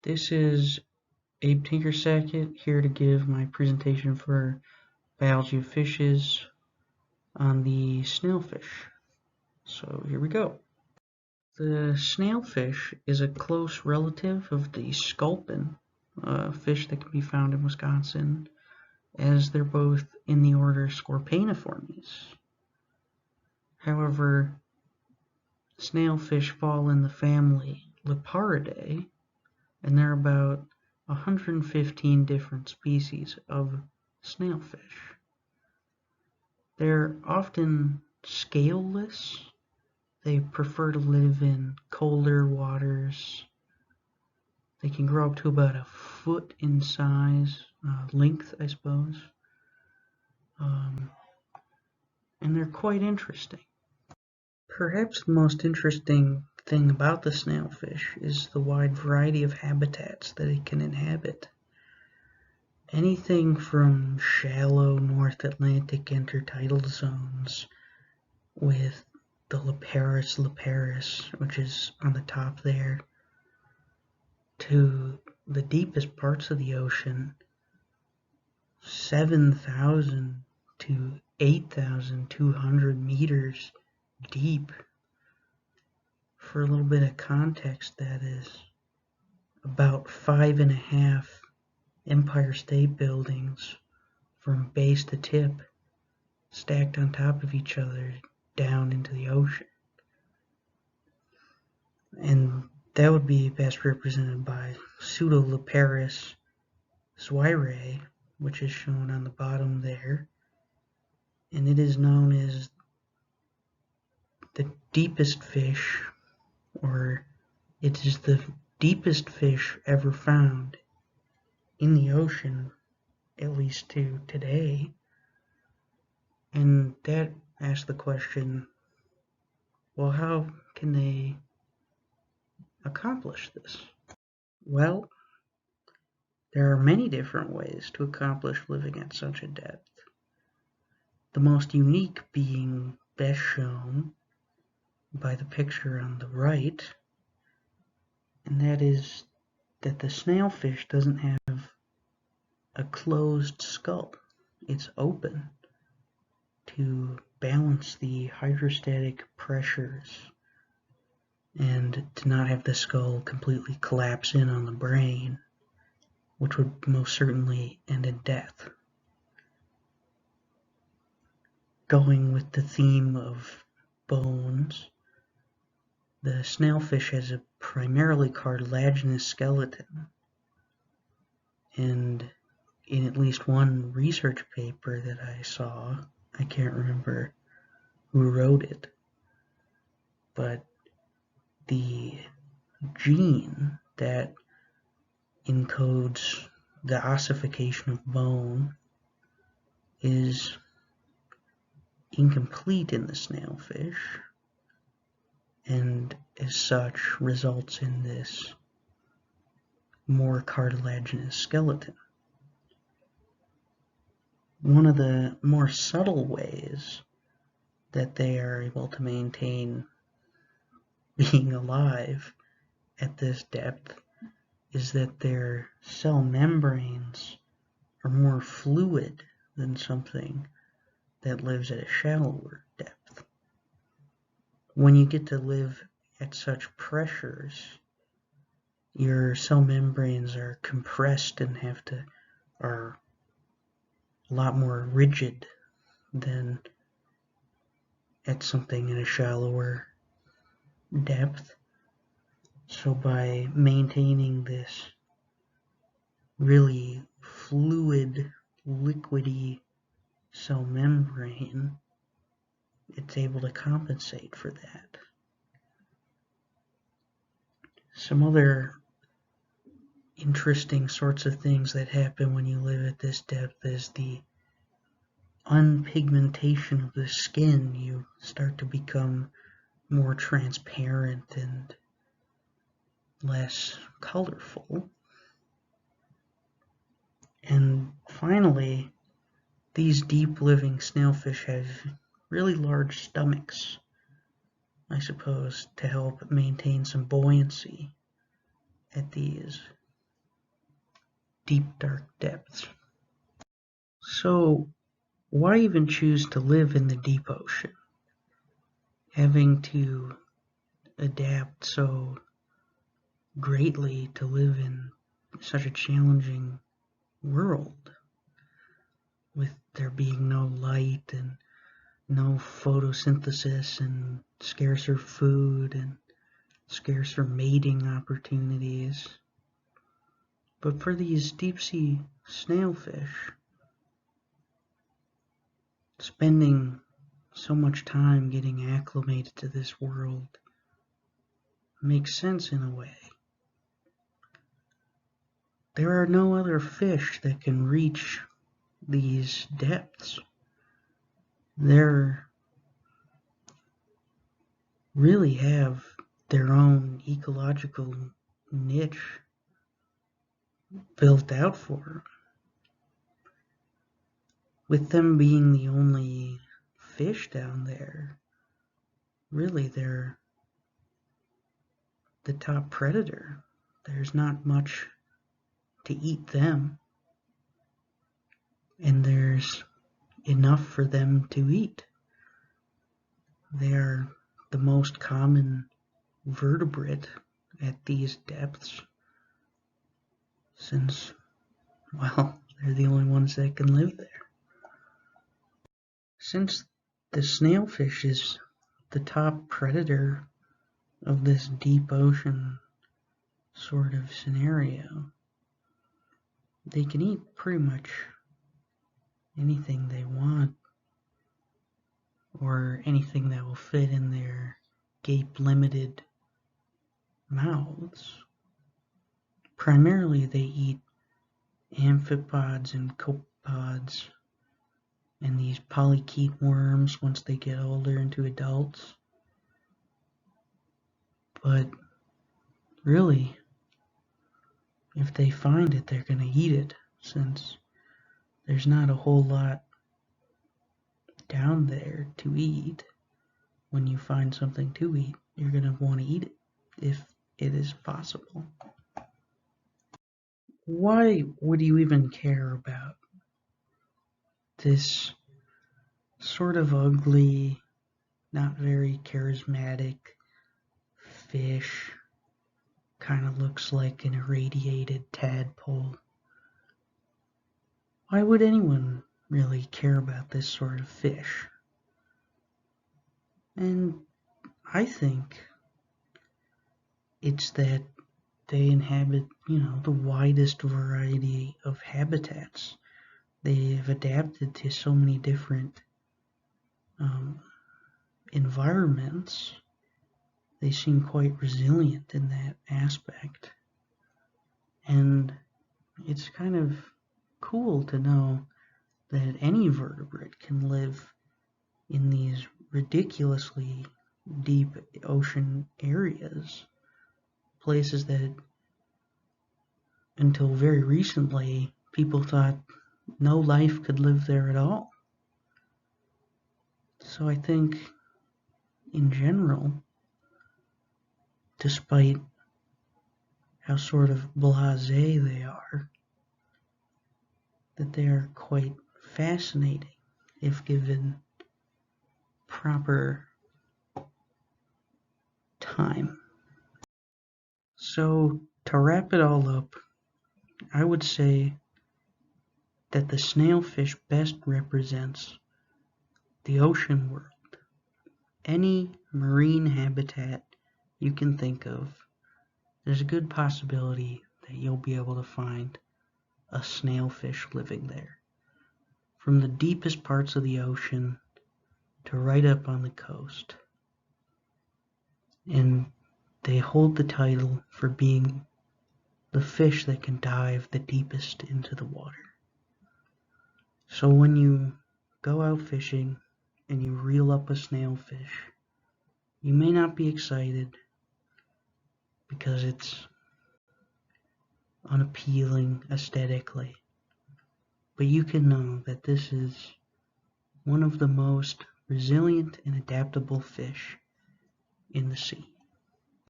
This is Abe Tinkersacket here to give my presentation for biology of fishes on the snailfish. So here we go. The snailfish is a close relative of the sculpin, a fish that can be found in Wisconsin, as they're both in the order Scorpaeniformes. However, snailfish fall in the family Leporidae, and there are about 115 different species of snailfish. They're often scaleless. They prefer to live in colder waters. They can grow up to about a foot in size, length, I suppose. And they're quite interesting. Perhaps the most interesting thing about the snailfish is the wide variety of habitats that it can inhabit. Anything from shallow North Atlantic intertidal zones with the Leparis, which is on the top there, to the deepest parts of the ocean, 7,000 to 8,200 meters deep. For a little bit of context, that is about 5.5 Empire State Buildings from base to tip, stacked on top of each other down into the ocean. And that would be best represented by Pseudoleparis zwirae, which is shown on the bottom there. And it is known as the deepest fish, or it is the deepest fish ever found in the ocean, at least to today. And that asks the question, well, how can they accomplish this? Well, there are many different ways to accomplish living at such a depth. The most unique being best shown by the picture on the right, and that is that the snailfish doesn't have a closed skull. It's open to balance the hydrostatic pressures and to not have the skull completely collapse in on the brain, which would most certainly end in death. Going with the theme of bones, the snailfish has a primarily cartilaginous skeleton, and in at least one research paper that I saw, I can't remember who wrote it, but the gene that encodes the ossification of bone is incomplete in the snailfish, and as such results in this more cartilaginous skeleton. One of the more subtle ways that they are able to maintain being alive at this depth is that their cell membranes are more fluid than something that lives at a shallower depth. When you get to live at such pressures, your cell membranes are compressed and are a lot more rigid than at something in a shallower depth. So by maintaining this really fluid, liquidy cell membrane, it's able to compensate for that. Some other interesting sorts of things that happen when you live at this depth is the unpigmentation of the skin. You start to become more transparent and less colorful. And finally, these deep living snailfish have really large stomachs, I suppose, to help maintain some buoyancy at these deep, dark depths. So, why even choose to live in the deep ocean? Having to adapt so greatly to live in such a challenging world, with there being no light and no photosynthesis and scarcer food and scarcer mating opportunities. But for these deep sea snailfish, spending so much time getting acclimated to this world makes sense in a way. There are no other fish that can reach these depths. They're really have their own ecological niche built out for them. With them being the only fish down there, really they're the top predator. There's not much to eat them, and there's enough for them to eat. They are the most common vertebrate at these depths, since, well, they're the only ones that can live there. Since the snailfish is the top predator of this deep ocean sort of scenario, they can eat pretty much anything they want, or anything that will fit in their gape-limited mouths. Primarily they eat amphipods and copepods and these polychaete worms once they get older into adults. But really, if they find it, they're going to eat it, since there's not a whole lot down there to eat. When you find something to eat, you're going to want to eat it if it is possible. Why would you even care about this sort of ugly, not very charismatic fish? Kind of looks like an irradiated tadpole. Why would anyone really care about this sort of fish? And I think it's that they inhabit, the widest variety of habitats. They've adapted to so many different environments. They seem quite resilient in that aspect. And it's kind of cool to know that any vertebrate can live in these ridiculously deep ocean areas, places that until very recently people thought no life could live there at all. So I think in general, despite how sort of blasé they are, that they are quite fascinating if given proper time. So to wrap it all up, I would say that the snailfish best represents the ocean world. Any marine habitat you can think of, there's a good possibility that you'll be able to find a snailfish living there. From the deepest parts of the ocean to right up on the coast. And they hold the title for being the fish that can dive the deepest into the water. So when you go out fishing and you reel up a snailfish, you may not be excited because it's unappealing aesthetically, but you can know that this is one of the most resilient and adaptable fish in the sea.